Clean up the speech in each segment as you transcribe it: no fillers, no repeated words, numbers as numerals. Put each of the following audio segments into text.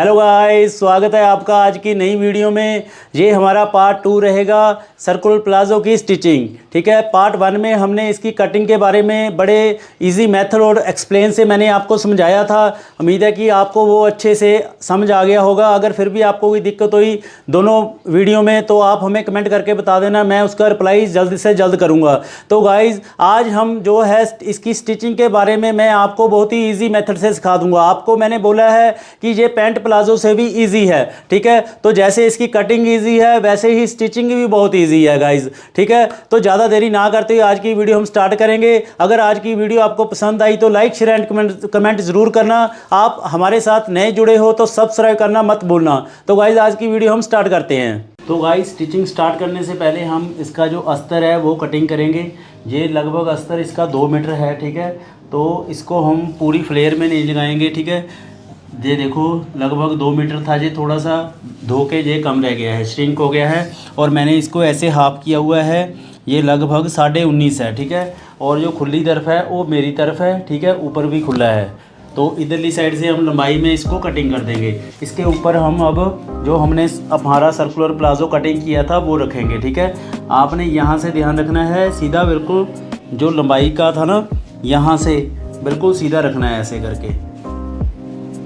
Hello guys, स्वागत है आपका आज की नई वीडियो में। ये हमारा पार्ट 2 रहेगा सर्कुलर प्लाजो की स्टिचिंग। ठीक है, पार्ट 1 में हमने इसकी कटिंग के बारे में बड़े इजी मेथड और एक्सप्लेन से मैंने आपको समझाया था। उम्मीद है कि आपको वो अच्छे से समझ आ गया होगा। अगर फिर भी आपको कोई दिक्कत हुई दोनों वीडियो में तो आप हमें कमेंट करके बता देना, मैं उसका रिप्लाई जल्द से जल्द करूँगा। तो गाइज़ आज हम जो है इसकी स्टिचिंग के बारे में मैं आपको बहुत ही ईजी मेथड से सिखा दूँगा। आपको मैंने बोला है कि ये पैंट प्लाजो से भी इजी है। ठीक है, तो जैसे इसकी कटिंग इजी है वैसे ही स्टिचिंग भी बहुत इजी है गाइज। ठीक है, तो ज़्यादा देरी ना करते हुए आज की वीडियो हम स्टार्ट करेंगे। अगर आज की वीडियो आपको पसंद आई तो लाइक शेयर एंड कमेंट ज़रूर करना। आप हमारे साथ नए जुड़े हो तो सब्सक्राइब करना मत भूलना। तो गाइज आज की वीडियो हम स्टार्ट करते हैं। तो गाइज स्टिचिंग स्टार्ट करने से पहले हम इसका जो अस्तर है वो कटिंग करेंगे। ये लगभग अस्तर इसका 2 मीटर है। ठीक है, तो इसको हम पूरी फ्लेयर में नहीं लगाएंगे। ठीक है, ये देखो लगभग 2 मीटर था, ये थोड़ा सा धो के ये कम रह गया है, श्रिंक हो गया है। और मैंने इसको ऐसे हाफ किया हुआ है, ये लगभग 19.5 है। ठीक है, और जो खुली तरफ है वो मेरी तरफ है। ठीक है, ऊपर भी खुला है। तो इधरली साइड से हम लंबाई में इसको कटिंग कर देंगे। इसके ऊपर हम अब जो हमने हमारा सर्कुलर प्लाजो कटिंग किया था वो रखेंगे। ठीक है, आपने यहाँ से ध्यान रखना है, सीधा बिल्कुल जो लंबाई का था ना यहाँ से बिल्कुल सीधा रखना है, ऐसे करके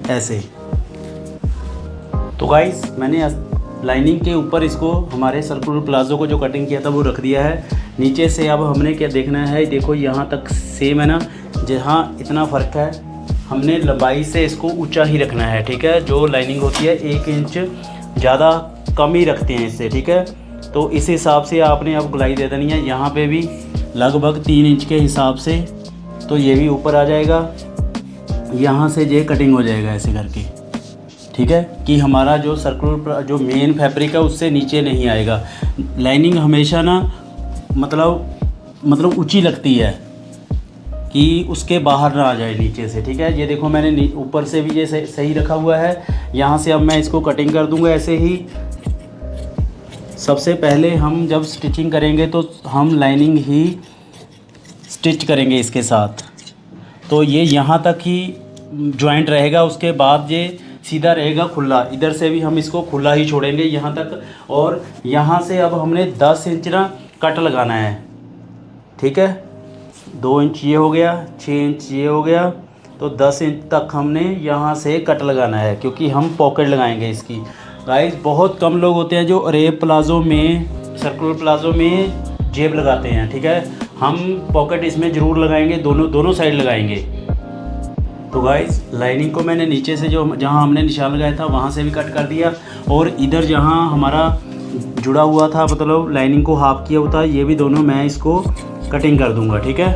ऐसे। तो गाइस मैंने लाइनिंग के ऊपर इसको हमारे सर्कुलर प्लाजो को जो कटिंग किया था वो रख दिया है। नीचे से अब हमने क्या देखना है, देखो यहाँ तक सेम है ना, जहाँ इतना फ़र्क है हमने लंबाई से इसको ऊंचा ही रखना है। ठीक है, जो लाइनिंग होती है 1 इंच ज़्यादा कम ही रखते हैं इससे। ठीक है, तो इस हिसाब से आपने अब गुलाई दे देनी है। यहाँ पे भी लगभग 3 इंच के हिसाब से, तो ये भी ऊपर आ जाएगा, यहाँ से ये कटिंग हो जाएगा ऐसे करके। ठीक है, कि हमारा जो सर्कुलर जो मेन फैब्रिक है उससे नीचे नहीं आएगा। लाइनिंग हमेशा ना मतलब ऊंची लगती है कि उसके बाहर ना आ जाए नीचे से। ठीक है, ये देखो मैंने ऊपर से भी ये सही रखा हुआ है। यहाँ से अब मैं इसको कटिंग कर दूँगा ऐसे ही। सबसे पहले हम जब स्टिचिंग करेंगे तो हम लाइनिंग ही स्टिच करेंगे इसके साथ, तो ये यहाँ तक ही जॉइंट रहेगा। उसके बाद ये सीधा रहेगा खुला। इधर से भी हम इसको खुला ही छोड़ेंगे यहाँ तक। और यहाँ से अब हमने 10 इंच ना कट लगाना है। ठीक है, 2 इंच ये हो गया, 6 इंच ये हो गया, तो 10 इंच तक हमने यहाँ से कट लगाना है, क्योंकि हम पॉकेट लगाएंगे इसकी। गाइस बहुत कम लोग होते हैं जो अरेब प्लाजो में सर्कुलर प्लाजो में जेब लगाते हैं। ठीक है, हम पॉकेट इसमें ज़रूर लगाएंगे, दोनों साइड लगाएंगे। तो गाइस लाइनिंग को मैंने नीचे से जो जहां हमने निशान लगाया था वहां से भी कट कर दिया, और इधर जहां हमारा जुड़ा हुआ था मतलब लाइनिंग को हाफ किया हुआ था, ये भी दोनों मैं इसको कटिंग कर दूंगा। ठीक है,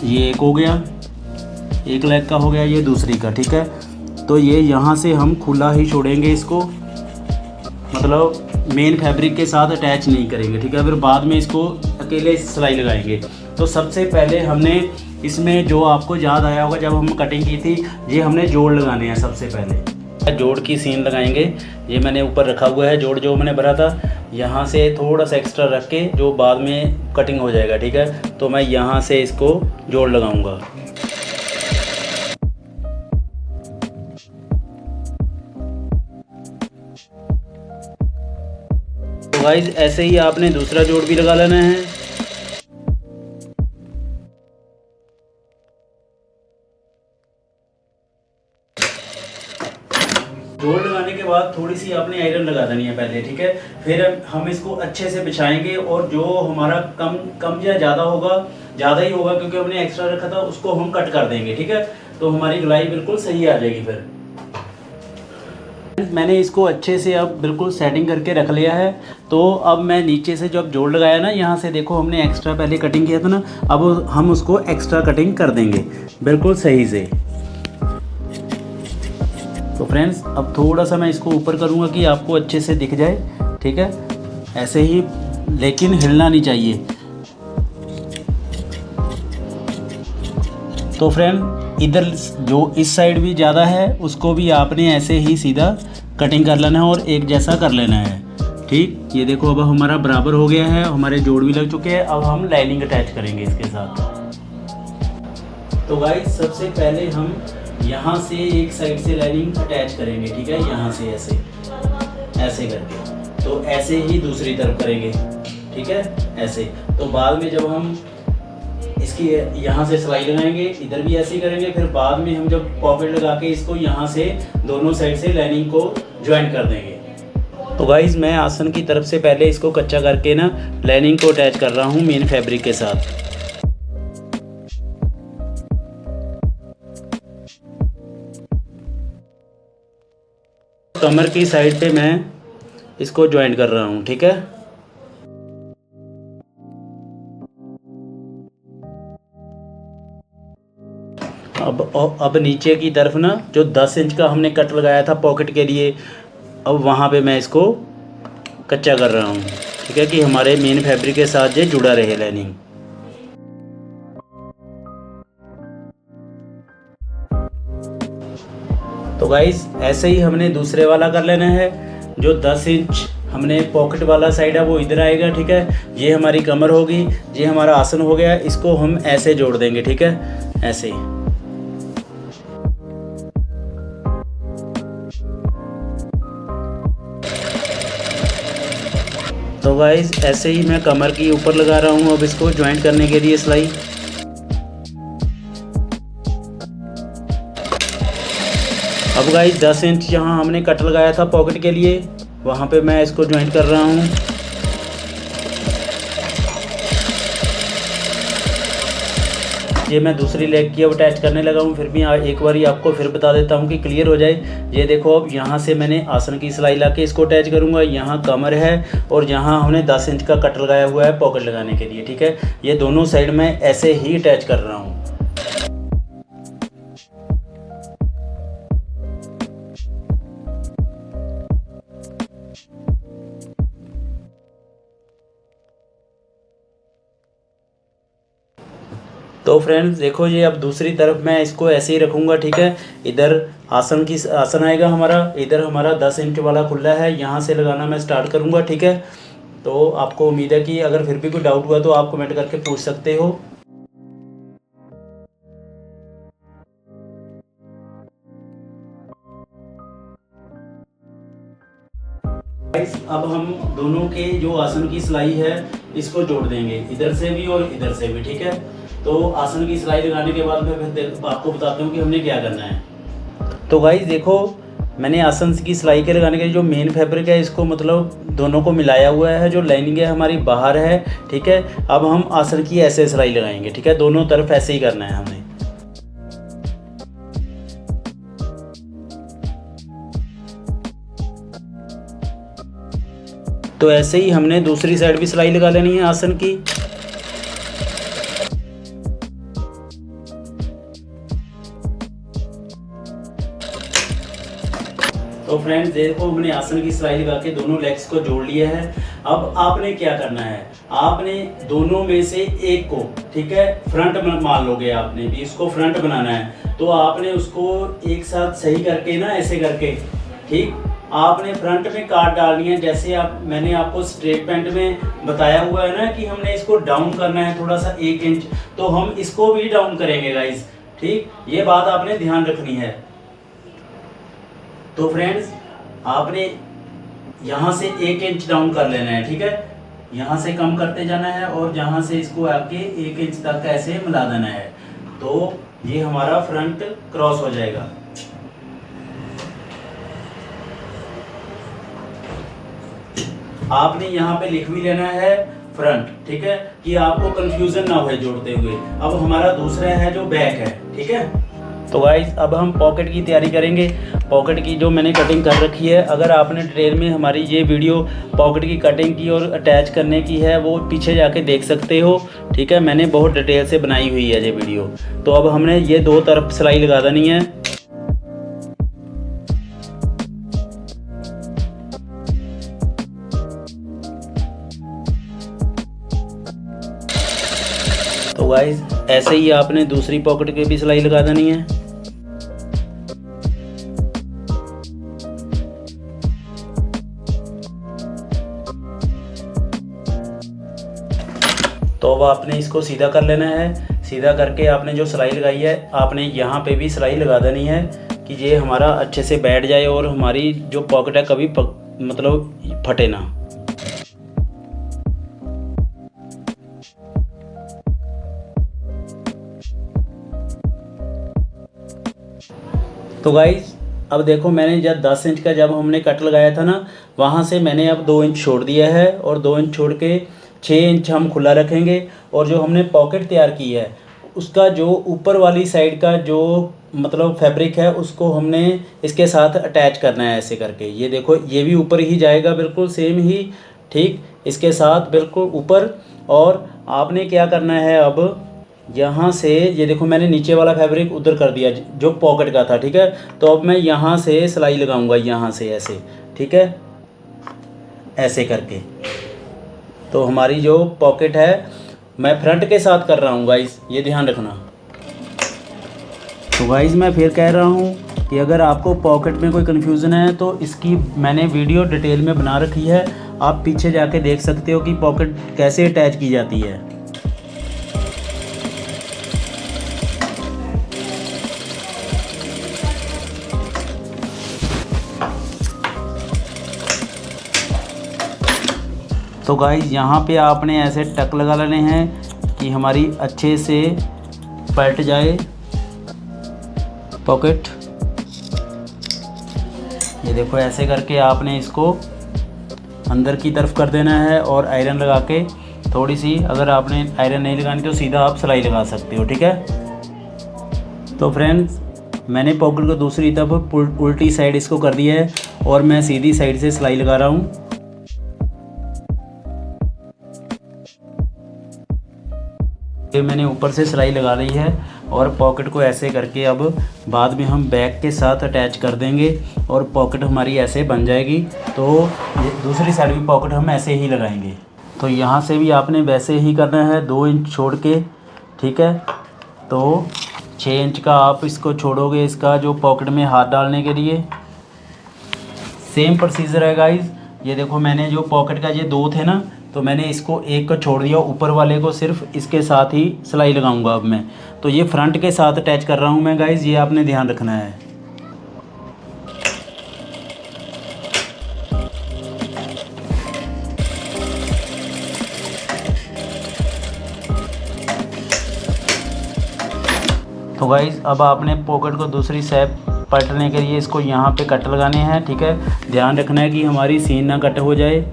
ये एक हो गया, एक लेग का हो गया, ये दूसरी का। ठीक है, तो ये यहाँ से हम खुला ही छोड़ेंगे इसको, मतलब मेन फैब्रिक के साथ अटैच नहीं करेंगे। ठीक है, फिर बाद में इसको अकेले सिलाई लगाएंगे। तो सबसे पहले हमने इसमें जो आपको याद आया होगा जब हम कटिंग की थी, ये हमने जोड़ लगाने हैं। सबसे पहले जोड़ की सीन लगाएंगे। ये मैंने ऊपर रखा हुआ है जोड़, जो मैंने भरा था, यहाँ से थोड़ा सा एक्स्ट्रा रख के जो बाद में कटिंग हो जाएगा। ठीक है, तो मैं यहाँ से इसको जोड़ लगाऊंगा। तो गाइस ऐसे ही आपने दूसरा जोड़ भी लगा लेना है। जोड़ लगाने के बाद थोड़ी सी आपने आयरन लगा देनी है पहले। ठीक है, फिर हम इसको अच्छे से बिछाएंगे, और जो हमारा कम या ज़्यादा होगा, ज़्यादा ही होगा क्योंकि हमने एक्स्ट्रा रखा था, उसको हम कट कर देंगे। ठीक है, तो हमारी गुलाई बिल्कुल सही आ जाएगी। फिर मैंने इसको अच्छे से अब बिल्कुल सेटिंग करके रख लिया है। तो अब मैं नीचे से जब जोड़ लगाया ना, यहाँ से देखो हमने एक्स्ट्रा पहले कटिंग किया था ना, अब हम उसको एक्स्ट्रा कटिंग कर देंगे बिल्कुल सही से। तो फ्रेंड्स अब थोड़ा सा मैं इसको ऊपर करूँगा कि आपको अच्छे से दिख जाए। ठीक है, ऐसे ही, लेकिन हिलना नहीं चाहिए। तो फ्रेंड इधर जो इस साइड भी ज़्यादा है उसको भी आपने ऐसे ही सीधा कटिंग कर लेना है और एक जैसा कर लेना है। ठीक, ये देखो अब हमारा बराबर हो गया है, हमारे जोड़ भी लग चुके हैं। अब हम लाइनिंग अटैच करेंगे इसके साथ। तो गाइस सबसे पहले हम यहाँ से एक साइड से लाइनिंग अटैच करेंगे, ठीक है, यहाँ से ऐसे ऐसे करके। तो ऐसे ही दूसरी तरफ करेंगे, ठीक है, ऐसे। तो बाद में जब हम इसकी यहाँ से सिलाई लगाएंगे, इधर भी ऐसे ही करेंगे। फिर बाद में हम जब पॉकेट लगा के इसको यहाँ से दोनों साइड से लाइनिंग को ज्वाइन कर देंगे। तो गाइज़ मैं आसन की तरफ से पहले इसको कच्चा करके ना लाइनिंग को अटैच कर रहा हूँ मेन फैब्रिक के साथ। कमर की साइड पे मैं इसको ज्वाइन कर रहा हूँ, ठीक है। अब नीचे की तरफ ना जो 10 इंच का हमने कट लगाया था पॉकेट के लिए, अब वहाँ पे मैं इसको कच्चा कर रहा हूँ, ठीक है, कि हमारे मेन फैब्रिक के साथ ये जुड़ा रहे लाइनिंग। तो गाइस ऐसे ही हमने दूसरे वाला कर लेना है। जो 10 इंच हमने पॉकेट वाला साइड है वो इधर आएगा, ठीक है। ये हमारी कमर होगी, ये हमारा आसन हो गया। इसको हम ऐसे जोड़ देंगे, ठीक है, ऐसे। तो गाइस ऐसे ही मैं कमर की ऊपर लगा रहा हूँ अब इसको ज्वाइंट करने के लिए सिलाई। अब गाइस 10 इंच जहाँ हमने कट लगाया था पॉकेट के लिए, वहाँ पे मैं इसको ज्वाइंट कर रहा हूँ। ये मैं दूसरी लेग की अब अटैच करने लगा हूँ। फिर भी एक बार आपको फिर बता देता हूँ कि क्लियर हो जाए। ये देखो, अब यहाँ से मैंने आसन की सिलाई ला के इसको अटैच करूँगा। यहाँ कमर है और यहाँ हमने 10 इंच का कट लगाया हुआ है पॉकेट लगाने के लिए, ठीक है। ये दोनों साइड में ऐसे ही अटैच कर रहा हूँ। तो फ्रेंड्स देखो, ये अब दूसरी तरफ मैं इसको ऐसे ही रखूँगा, ठीक है। इधर आसन आएगा हमारा, इधर हमारा 10 इंच वाला खुला है, यहाँ से लगाना मैं स्टार्ट करूँगा, ठीक है। तो आपको उम्मीद है कि अगर फिर भी कोई डाउट हुआ तो आप कमेंट करके पूछ सकते हो। अब हम दोनों के जो आसन की सिलाई है इसको जोड़ देंगे, इधर से भी और इधर से भी, ठीक है। तो आसन की सिलाई लगाने के बाद मैं फिर आपको बताता हूँ कि हमने क्या करना है। तो गाइस देखो, मैंने आसन की सिलाई के लगाने के जो मेन फैब्रिक है इसको मतलब दोनों को मिलाया हुआ है। जो लाइनिंग है हमारी बाहर है, ठीक है। अब हम आसन की ऐसे सिलाई लगाएंगे, ठीक है, दोनों तरफ ऐसे ही करना है हमने। तो ऐसे ही हमने दूसरी साइड भी सिलाई लगा लेनी है आसन की। तो फ्रेंड्स देखो, हमने आसन की सिलाई लगा के दोनों लेग्स को जोड़ लिया है। अब आपने क्या करना है, आपने दोनों में से एक को, ठीक है, फ्रंट मान लोगे, आपने भी इसको फ्रंट बनाना है। तो आपने उसको एक साथ सही करके ना, ऐसे करके, ठीक, आपने फ्रंट में काट डालनी है। जैसे मैंने आपको स्ट्रेट पैंट में बताया हुआ है ना कि हमने इसको डाउन करना है थोड़ा सा 1 इंच, तो हम इसको भी डाउन करेंगे गाइस, ठीक। ये बात आपने ध्यान रखनी है। तो फ्रेंड्स आपने यहाँ से 1 इंच डाउन कर लेना है, ठीक है। यहाँ से कम करते जाना है और यहाँ से इसको आके 1 इंच तक ऐसे मिला देना है। तो ये हमारा फ्रंट क्रॉस हो जाएगा। आपने यहाँ पे लिख भी लेना है फ्रंट, ठीक है, कि आपको कंफ्यूजन ना हो जोड़ते हुए। अब हमारा दूसरा है जो बैक है, ठीक है। तो गाइस अब हम पॉकेट की तैयारी करेंगे। पॉकेट की जो मैंने कटिंग कर रखी है, अगर आपने डिटेल में हमारी ये वीडियो पॉकेट की कटिंग की और अटैच करने की है वो पीछे जाके देख सकते हो, ठीक है। मैंने बहुत डिटेल से बनाई हुई है ये वीडियो। तो अब हमने ये 2 तरफ सिलाई लगा देनी है। तो गाइस ऐसे ही आपने दूसरी पॉकेट के भी सिलाई लगा देनी है। तो अब आपने इसको सीधा कर लेना है। सीधा करके आपने जो सिलाई लगाई है आपने यहाँ पे भी सिलाई लगा देनी है कि ये हमारा अच्छे से बैठ जाए और हमारी जो पॉकेट है कभी मतलब फटे ना। तो गाइस अब देखो मैंने जब 10 इंच का जब हमने कट लगाया था ना, वहाँ से मैंने अब 2 इंच छोड़ दिया है और 2 इंच छोड़ के 6 इंच हम खुला रखेंगे। और जो हमने पॉकेट तैयार की है उसका जो ऊपर वाली साइड का जो मतलब फैब्रिक है उसको हमने इसके साथ अटैच करना है ऐसे करके। ये देखो ये भी ऊपर ही जाएगा बिल्कुल सेम ही, ठीक इसके साथ बिल्कुल ऊपर। और आपने क्या करना है अब यहाँ से, ये देखो मैंने नीचे वाला फैब्रिक उधर कर दिया जो पॉकेट का था, ठीक है। तो अब मैं यहाँ से सिलाई लगाऊंगा यहाँ से ऐसे, ठीक है, ऐसे करके। तो हमारी जो पॉकेट है मैं फ्रंट के साथ कर रहा हूँ गाइस, ये ध्यान रखना। तो गाइस मैं फिर कह रहा हूँ कि अगर आपको पॉकेट में कोई कन्फ्यूज़न है तो इसकी मैंने वीडियो डिटेल में बना रखी है, आप पीछे जाके देख सकते हो कि पॉकेट कैसे अटैच की जाती है। तो गाइस यहाँ पे आपने ऐसे टक लगा लेने हैं कि हमारी अच्छे से पलट जाए पॉकेट। ये देखो ऐसे करके आपने इसको अंदर की तरफ कर देना है और आयरन लगा के थोड़ी सी, अगर आपने आयरन नहीं लगानी तो सीधा आप सिलाई लगा सकते हो, ठीक है। तो फ्रेंड्स मैंने पॉकेट को दूसरी तरफ उल्टी साइड इसको कर दिया है और मैं सीधी साइड से सिलाई लगा रहा हूँ। ये मैंने ऊपर से सिलाई लगा ली है और पॉकेट को ऐसे करके अब बाद में हम बैक के साथ अटैच कर देंगे और पॉकेट हमारी ऐसे बन जाएगी। तो दूसरी साइड भी पॉकेट हम ऐसे ही लगाएंगे। तो यहाँ से भी आपने वैसे ही करना है, 2 इंच छोड़ के, ठीक है। तो 6 इंच का आप इसको छोड़ोगे इसका जो पॉकेट में हाथ डालने के लिए। सेम प्रोसीजर है गाइस। ये देखो मैंने जो पॉकेट का ये 2 थे ना, तो मैंने इसको एक को छोड़ दिया, ऊपर वाले को सिर्फ इसके साथ ही सिलाई लगाऊंगा अब मैं। तो ये फ्रंट के साथ अटैच कर रहा हूँ मैं गाइस, ये आपने ध्यान रखना है। तो गाइस अब आपने पॉकेट को दूसरी साइड पलटने के लिए इसको यहाँ पे कट लगाने हैं, ठीक है। ध्यान रखना है कि हमारी सीन ना कट हो जाए।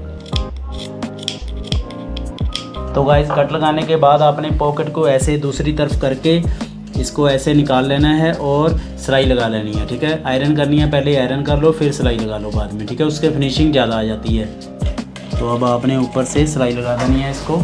तो गाइस कट लगाने के बाद आपने पॉकेट को ऐसे दूसरी तरफ करके इसको ऐसे निकाल लेना है और सिलाई लगा लेनी है, ठीक है। आयरन करनी है, पहले आयरन कर लो फिर सिलाई लगा लो बाद में, ठीक है, उसके फिनिशिंग ज़्यादा आ जाती है। तो अब आपने ऊपर से सिलाई लगा देनी है इसको।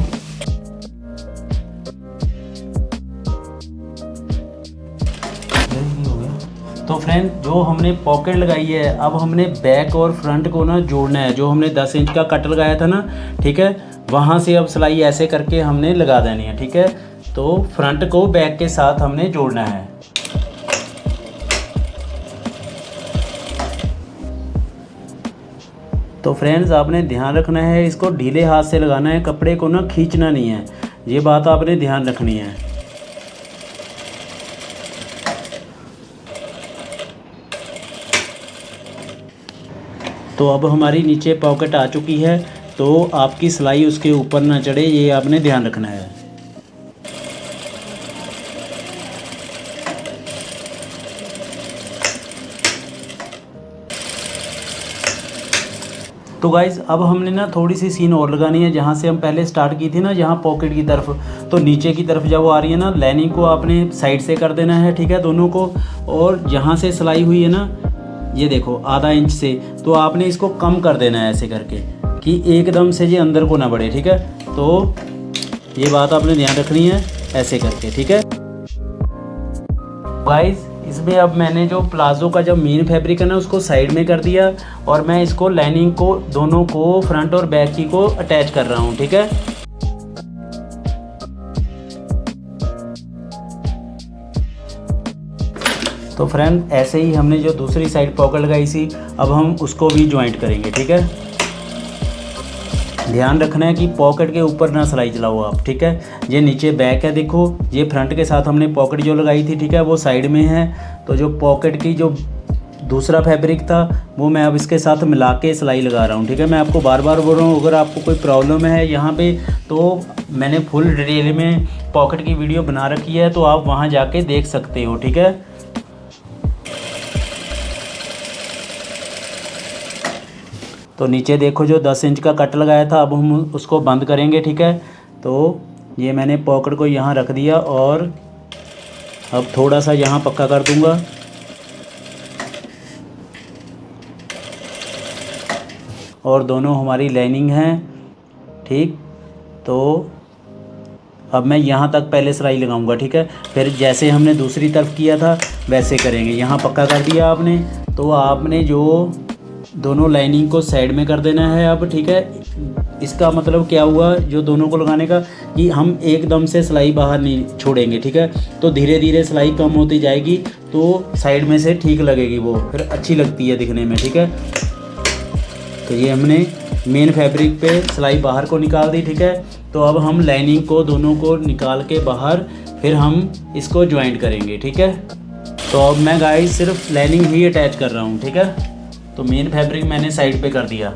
तो फ्रेंड जो हमने पॉकेट लगाई है अब हमने बैक और फ्रंट को ना जोड़ना है। जो हमने 10 इंच का कट लगाया था ना, ठीक है, वहाँ से अब सिलाई ऐसे करके हमने लगा देनी है, ठीक है। तो फ्रंट को बैक के साथ हमने जोड़ना है। तो फ्रेंड्स आपने ध्यान रखना है, इसको ढीले हाथ से लगाना है, कपड़े को ना खींचना नहीं है, ये बात आपने ध्यान रखनी है। तो अब हमारी नीचे पॉकेट आ चुकी है, तो आपकी सिलाई उसके ऊपर ना चढ़े, ये आपने ध्यान रखना है। तो गाइज़ अब हमने ना थोड़ी सी सीन और लगानी है, जहाँ से हम पहले स्टार्ट की थी ना, जहाँ पॉकेट की तरफ, तो नीचे की तरफ जब वो आ रही है ना, लाइनिंग को आपने साइड से कर देना है, ठीक है, दोनों को। और जहाँ से सिलाई हुई है ना, ये देखो आधा इंच से, तो आपने इसको कम कर देना है ऐसे करके कि एकदम से ये अंदर को ना बढ़े, ठीक है। तो ये बात आपने ध्यान रखनी है ऐसे करके, ठीक है। गाइस इसमें अब मैंने जो प्लाजो का जो मेन फैब्रिक है ना उसको साइड में कर दिया और मैं इसको लाइनिंग को दोनों को फ्रंट और बैक की को अटैच कर रहा हूँ, ठीक है। तो फ्रेंड ऐसे ही हमने जो दूसरी साइड पॉकेट लगाई थी अब हम उसको भी ज्वाइंट करेंगे, ठीक है। ध्यान रखना है कि पॉकेट के ऊपर ना सिलाई चलाओ आप, ठीक है। ये नीचे बैक है, देखो ये फ्रंट के साथ हमने पॉकेट जो लगाई थी, ठीक है, वो साइड में है। तो जो पॉकेट की जो दूसरा फैब्रिक था वो मैं अब इसके साथ मिला के सिलाई लगा रहा हूँ, ठीक है। मैं आपको बार बार बोल रहा हूँ, अगर आपको कोई प्रॉब्लम है यहाँ पे तो मैंने फुल डिटेल में पॉकेट की वीडियो बना रखी है, तो आप वहाँ जाके देख सकते हो, ठीक है। तो नीचे देखो जो 10 इंच का कट लगाया था, अब हम उसको बंद करेंगे, ठीक है। तो ये मैंने पॉकेट को यहाँ रख दिया और अब थोड़ा सा यहाँ पक्का कर दूँगा। और दोनों हमारी लाइनिंग हैं, ठीक। तो अब मैं यहाँ तक पहले सिलाई लगाऊंगा, ठीक है। फिर जैसे हमने दूसरी तरफ किया था वैसे करेंगे। यहाँ पक्का कर दिया आपने, तो आपने जो दोनों लाइनिंग को साइड में कर देना है अब, ठीक है। इसका मतलब क्या हुआ जो दोनों को लगाने का, कि हम एकदम से सिलाई बाहर नहीं छोड़ेंगे, ठीक है। तो धीरे धीरे सिलाई कम होती जाएगी, तो साइड में से ठीक लगेगी, वो फिर अच्छी लगती है दिखने में, ठीक है। तो ये हमने मेन फैब्रिक पे सिलाई बाहर को निकाल दी, ठीक है। तो अब हम लाइनिंग को दोनों को निकाल के बाहर फिर हम इसको ज्वाइंट करेंगे, ठीक है। तो अब मैं गाइस सिर्फ लाइनिंग ही अटैच कर रहा हूँ, ठीक है। तो मेन फैब्रिक मैंने साइड पे कर दिया।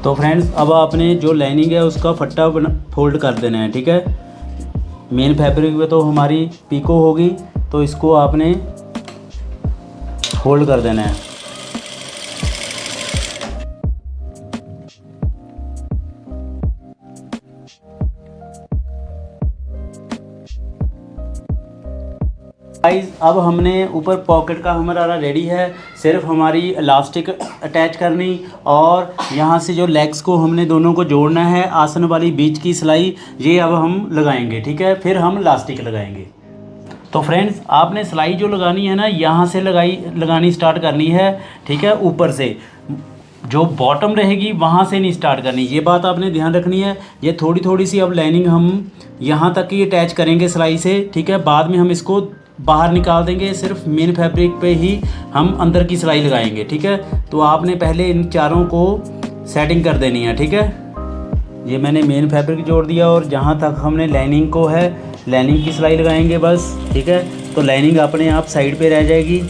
तो फ्रेंड्स अब आपने जो लाइनिंग है उसका फट्टा फोल्ड कर देना है, ठीक है। मेन फैब्रिक पे तो हमारी पीको होगी, तो इसको आपने फोल्ड कर देना है। गाइस अब हमने ऊपर पॉकेट का हमारा रेडी है, सिर्फ हमारी इलास्टिक अटैच करनी और यहाँ से जो लेग्स को हमने दोनों को जोड़ना है, आसन वाली बीच की सिलाई ये अब हम लगाएंगे, ठीक है। फिर हम इलास्टिक लगाएंगे। तो फ्रेंड्स आपने सिलाई जो लगानी है ना, यहाँ से लगानी स्टार्ट करनी है, ठीक है। ऊपर से जो बॉटम रहेगी वहाँ से नहीं स्टार्ट करनी, ये बात आपने ध्यान रखनी है। ये थोड़ी थोड़ी सी अब लाइनिंग हम यहाँ तक ही अटैच करेंगे सिलाई से, ठीक है। बाद में हम इसको बाहर निकाल देंगे, सिर्फ मेन फैब्रिक पे ही हम अंदर की सिलाई लगाएंगे, ठीक है। तो आपने पहले इन चारों को सेटिंग कर देनी है, ठीक है। ये मैंने मेन फैब्रिक जोड़ दिया और जहाँ तक हमने लाइनिंग को है लाइनिंग की सिलाई लगाएंगे बस, ठीक है। तो लाइनिंग अपने आप साइड पे रह जाएगी,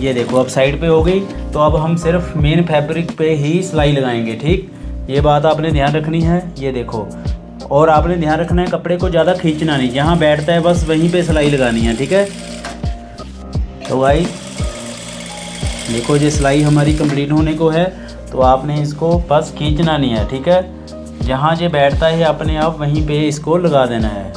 ये देखो अब साइड पे हो गई। तो अब हम सिर्फ मेन फैब्रिक पे ही सिलाई लगाएंगे, ठीक। ये बात आपने ध्यान रखनी है, ये देखो। और आपने ध्यान रखना है कपड़े को ज़्यादा खींचना नहीं, जहाँ बैठता है बस वहीं पे सिलाई लगानी है, ठीक है। तो भाई देखो ये सिलाई हमारी कंप्लीट होने को है, तो आपने इसको बस खींचना नहीं है, ठीक है। जहाँ ये बैठता है अपने आप वहीं पे इसको लगा देना है।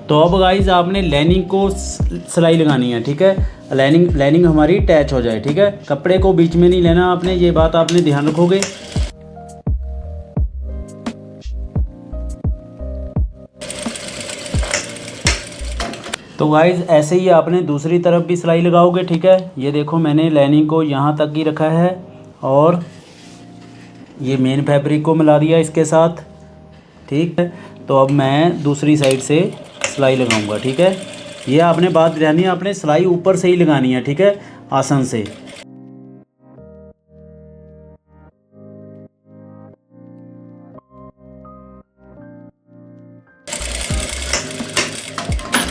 तो अब गाइज आपने लाइनिंग को सिलाई लगानी है, ठीक है। लाइनिंग हमारी अटैच हो जाए, ठीक है। कपड़े को बीच में नहीं लेना आपने, ये बात आपने ध्यान रखोगे। तो गाइज ऐसे ही आपने दूसरी तरफ भी सिलाई लगाओगे, ठीक है। ये देखो मैंने लाइनिंग को यहाँ तक ही रखा है और ये मेन फैब्रिक को मिला दिया इसके साथ, ठीक है। तो अब मैं दूसरी साइड से सिलाई लगाऊंगा, ठीक है। ये आपने बात ध्यान है, आपने सिलाई ऊपर से ही लगानी है, ठीक है, आसन से।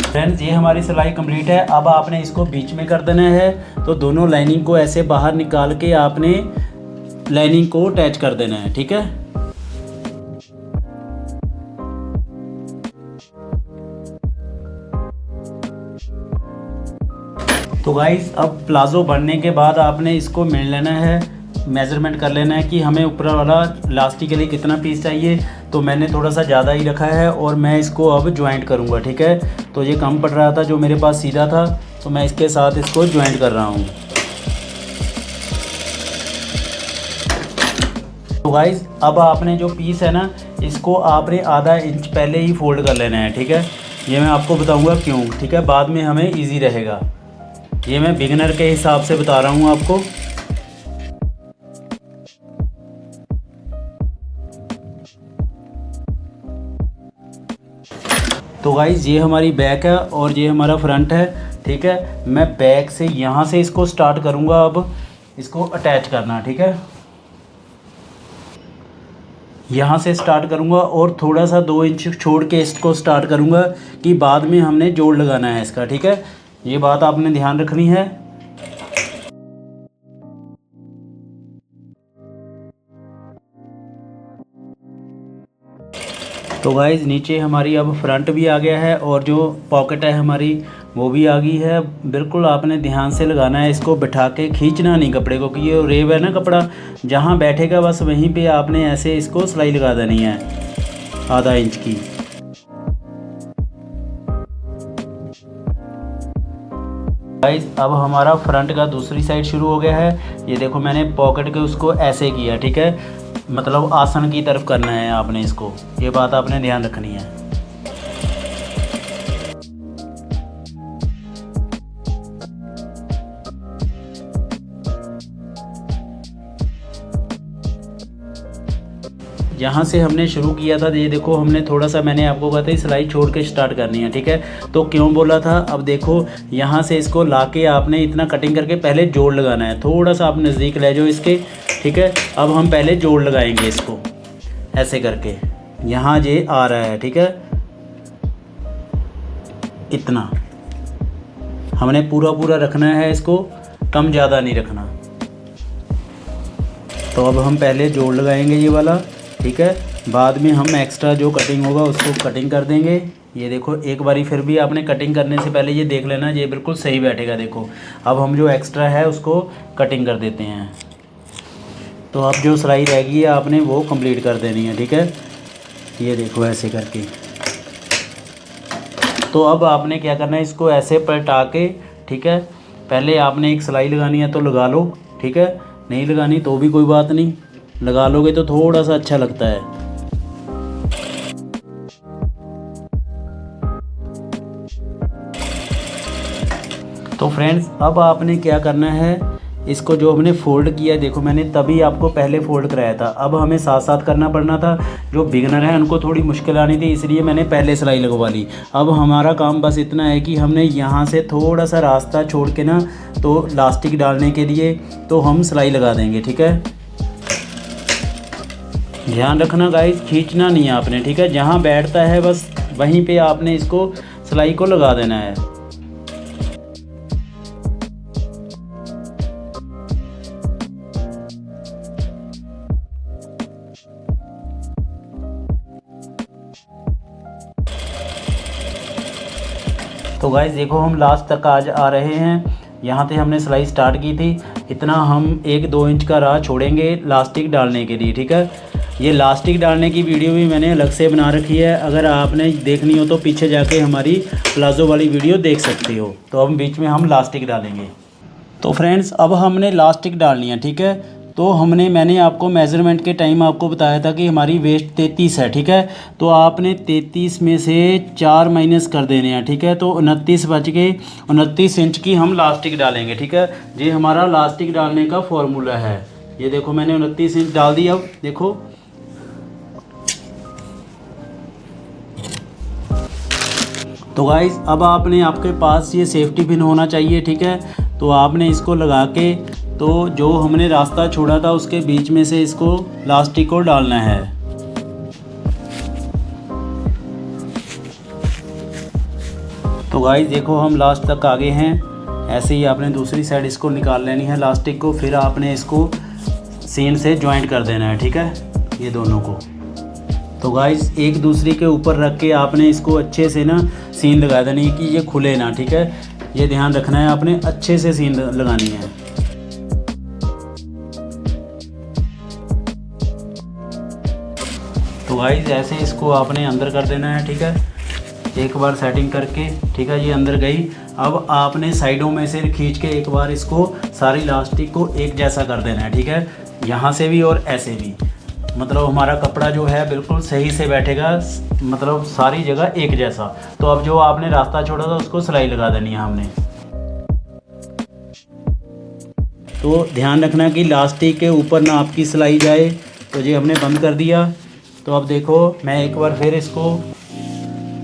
फ्रेंड्स ये हमारी सिलाई कंप्लीट है। अब आपने इसको बीच में कर देना है, तो दोनों लाइनिंग को ऐसे बाहर निकाल के आपने लाइनिंग को अटैच कर देना है, ठीक है। तो गाइस अब प्लाज़ो बनने के बाद आपने इसको मिल लेना है, मेज़रमेंट कर लेना है कि हमें ऊपर वाला इलास्टिक के लिए कितना पीस चाहिए। तो मैंने थोड़ा सा ज़्यादा ही रखा है और मैं इसको अब ज्वाइंट करूँगा, ठीक है। तो ये कम पड़ रहा था जो मेरे पास सीधा था, तो मैं इसके साथ इसको ज्वाइंट कर रहा हूँ। तो गाइस अब आपने जो पीस है ना, इसको आपने आधा इंच पहले ही फोल्ड कर लेना है, ठीक है। ये मैं आपको बताऊँगा क्यों, ठीक है, बाद में हमें ईजी रहेगा। ये मैं बिगिनर के हिसाब से बता रहा हूँ आपको। तो गाइज़ ये हमारी बैक है और ये हमारा फ्रंट है, ठीक है। मैं बैक से यहाँ से इसको स्टार्ट करूँगा, अब इसको अटैच करना, ठीक है। यहाँ से स्टार्ट करूँगा और थोड़ा सा 2 इंच छोड़ के इसको स्टार्ट करूँगा कि बाद में हमने जोड़ लगाना है इसका, ठीक है। ये बात आपने ध्यान रखनी है। तो गाइज़ नीचे हमारी अब फ्रंट भी आ गया है और जो पॉकेट है हमारी वो भी आ गई है। बिल्कुल आपने ध्यान से लगाना है, इसको बिठा के खींचना नहीं कपड़े को, कि ये रेब है ना कपड़ा, जहाँ बैठेगा बस वहीं पे आपने ऐसे इसको सिलाई लगा देनी है आधा इंच की। गाइस अब हमारा फ्रंट का दूसरी साइड शुरू हो गया है। ये देखो मैंने पॉकेट के उसको ऐसे किया, ठीक है, मतलब आसन की तरफ करना है आपने इसको, ये बात आपने ध्यान रखनी है। यहाँ से हमने शुरू किया था, ये देखो हमने थोड़ा सा, मैंने आपको कहा था सिलाई छोड़ के स्टार्ट करनी है, ठीक है। तो क्यों बोला था, अब देखो यहाँ से इसको लाके आपने इतना कटिंग करके पहले जोड़ लगाना है। थोड़ा सा आप नज़दीक ले जाओ इसके, ठीक है। अब हम पहले जोड़ लगाएंगे इसको ऐसे करके, यहाँ ये आ रहा है, ठीक है, इतना हमने पूरा पूरा रखना है इसको, कम ज़्यादा नहीं रखना। तो अब हम पहले जोड़ लगाएंगे ये वाला, ठीक है। बाद में हम एक्स्ट्रा जो कटिंग होगा उसको कटिंग कर देंगे। ये देखो एक बारी फिर भी आपने कटिंग करने से पहले ये देख लेना, ये बिल्कुल सही बैठेगा। देखो अब हम जो एक्स्ट्रा है उसको कटिंग कर देते हैं। तो अब जो सिलाई रहेगी है आपने वो कंप्लीट कर देनी है, ठीक है। ये देखो ऐसे करके। तो अब आपने क्या करना है, इसको ऐसे पलटा के, ठीक है, पहले आपने एक सिलाई लगानी है तो लगा लो, ठीक है। नहीं लगानी तो भी कोई बात नहीं, लगा लोगे तो थोड़ा सा अच्छा लगता है। तो फ्रेंड्स अब आपने क्या करना है, इसको जो हमने फ़ोल्ड किया, देखो मैंने तभी आपको पहले फ़ोल्ड कराया था, अब हमें साथ साथ करना पड़ना था। जो बिगनर है उनको थोड़ी मुश्किल आनी थी, इसलिए मैंने पहले सिलाई लगवा ली। अब हमारा काम बस इतना है कि हमने यहाँ से थोड़ा सा रास्ता छोड़ के ना, तो लास्टिक डालने के लिए तो हम सिलाई लगा देंगे, ठीक है। ध्यान रखना गाइस, खींचना नहीं है आपने, ठीक है। जहाँ बैठता है बस वहीं पे आपने इसको सिलाई को लगा देना है। तो गाइस देखो हम लास्ट तक आज आ रहे हैं। यहाँ से हमने सिलाई स्टार्ट की थी, इतना हम 1-2 इंच का राह छोड़ेंगे लास्टिक डालने के लिए, ठीक है। ये लास्टिक डालने की वीडियो भी मैंने अलग से बना रखी है, अगर आपने देखनी हो तो पीछे जाके हमारी प्लाज़ो वाली वीडियो देख सकते हो। तो अब बीच में हम लास्टिक डालेंगे। तो फ्रेंड्स अब हमने लास्टिक डालनी है, ठीक है। तो मैंने आपको मेज़रमेंट के टाइम आपको बताया था कि हमारी वेस्ट 33 है, ठीक है। तो आपने 33 में से 4 माइनस कर देने हैं, ठीक है। तो 29 बच गए, 29 इंच की हम लास्टिक डालेंगे, ठीक है। ये हमारा लास्टिक डालने का फॉर्मूला है। ये देखो मैंने 29 इंच डाल दी। अब देखो तो गाइस अब आपके पास ये सेफ्टी पिन होना चाहिए, ठीक है। तो आपने इसको लगा के, तो जो हमने रास्ता छोड़ा था उसके बीच में से इसको लास्टिक को डालना है। तो गाइस देखो हम लास्ट तक आ गए हैं। ऐसे ही आपने दूसरी साइड इसको निकाल लेनी है लास्टिक को, फिर आपने इसको सीन से जॉइंट कर देना है, ठीक है, ये दोनों को। तो गाइस एक दूसरे के ऊपर रख के आपने इसको अच्छे से ना सीन लगा देनी है कि ये खुले ना, ठीक है। ये ध्यान रखना है, आपने अच्छे से सीन लगानी है। तो गाइस ऐसे इसको आपने अंदर कर देना है, ठीक है, एक बार सेटिंग करके, ठीक है। ये अंदर गई। अब आपने साइडों में से खींच के एक बार इसको सारी लास्टिक को एक जैसा कर देना है, ठीक है, यहाँ से भी और ऐसे भी। मतलब हमारा कपड़ा जो है बिल्कुल सही से बैठेगा, मतलब सारी जगह एक जैसा। तो अब जो आपने रास्ता छोड़ा था उसको सिलाई लगा देनी है हमने। तो ध्यान रखना कि लास्टिक के ऊपर ना आपकी सिलाई जाए। तो ये हमने बंद कर दिया। तो अब देखो मैं एक बार फिर इसको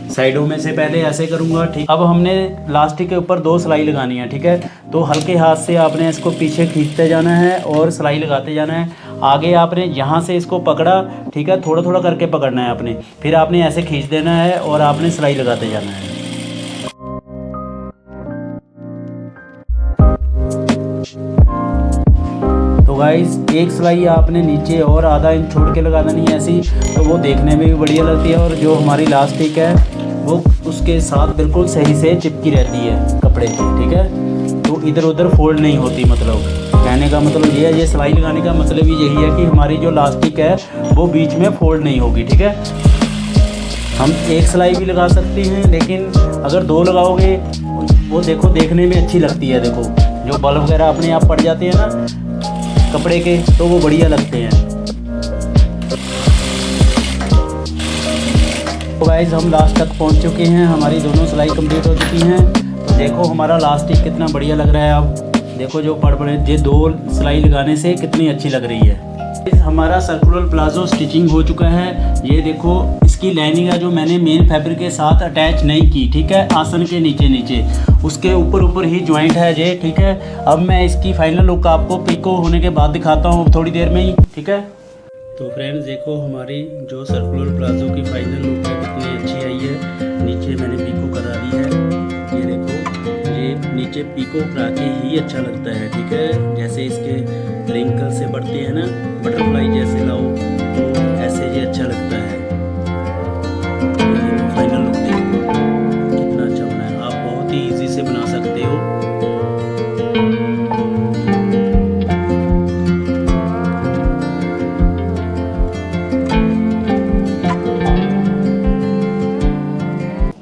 साइडों में से पहले ऐसे करूँगा, ठीक। अब हमने लास्टिक के ऊपर 2 सिलाई लगानी है, ठीक है। तो हल्के हाथ से आपने इसको पीछे खींचते जाना है और सिलाई लगाते जाना है। आगे आपने यहाँ से इसको पकड़ा, ठीक है, थोड़ा थोड़ा करके पकड़ना है आपने, फिर आपने ऐसे खींच देना है और आपने सिलाई लगाते जाना है। तो गाइस एक सिलाई आपने नीचे और आधा इंच छोड़ के लगा देनी है ऐसी, तो वो देखने में भी बढ़िया लगती है और जो हमारी लास्टिक है वो उसके साथ बिल्कुल सही से चिपकी रहती है कपड़े की, ठीक है। तो इधर उधर फोल्ड नहीं होती, मतलब कहने का मतलब ये है, ये सिलाई लगाने का मतलब ही यही है कि हमारी जो लास्टिक है वो बीच में फोल्ड नहीं होगी, ठीक है। हम एक सिलाई भी लगा सकते हैं, लेकिन अगर 2 लगाओगे वो देखो देखने में अच्छी लगती है। देखो जो बल वगैरह अपने आप पड़ जाते हैं ना कपड़े के, तो वो बढ़िया लगते हैं। तो गाइस हम लास्ट तक पहुंच चुके हैं, हमारी दोनों सिलाई कंप्लीट हो चुकी हैं। तो देखो हमारा लास्टिक कितना बढ़िया लग रहा है। अब देखो जो पड़े ये 2 सिलाई लगाने से कितनी अच्छी लग रही है। हमारा सर्कुलर प्लाजो स्टिचिंग हो चुका है। ये देखो इसकी लाइनिंग है जो मैंने मेन फैब्रिक के साथ अटैच नहीं की, ठीक है, आसन के नीचे उसके ऊपर ही ज्वाइंट है ये, ठीक है। अब मैं इसकी फाइनल लुक आपको पिको होने के बाद दिखाता हूँ थोड़ी देर में ही, ठीक है। तो फ्रेंड्स देखो हमारी जो सर्कुलर प्लाजो की फाइनल लुक है कितनी अच्छी आई है। नीचे मैंने पिको करा दी है, ये देखो, ये नीचे पिको करा के ही अच्छा लगता है, ठीक है। जैसे इसके रिंकल से बढ़ते हैं ना, बटरफ्लाई जैसे लाओ तो ऐसे ये अच्छा लगता है। फाइनल लुक देखो कितना अच्छा बना है, आप बहुत ही इजी से बना सकते हो।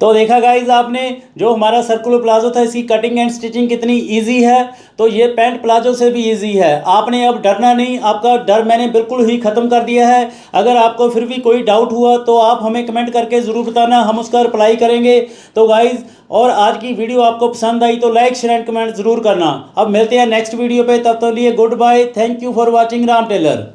तो देखा गाइज आपने जो हमारा सर्कुलर प्लाजो था, इसकी कटिंग एंड स्टिचिंग कितनी इजी है। तो ये पैंट प्लाजो से भी इजी है, आपने अब डरना नहीं, आपका डर मैंने बिल्कुल ही ख़त्म कर दिया है। अगर आपको फिर भी कोई डाउट हुआ तो आप हमें कमेंट करके ज़रूर बताना, हम उसका रिप्लाई करेंगे। तो गाइज और आज की वीडियो आपको पसंद आई तो लाइक शेयर एंड कमेंट ज़रूर करना। अब मिलते हैं नेक्स्ट वीडियो पे, तब तक लिए good bye, thank you for watching Ram Taylor.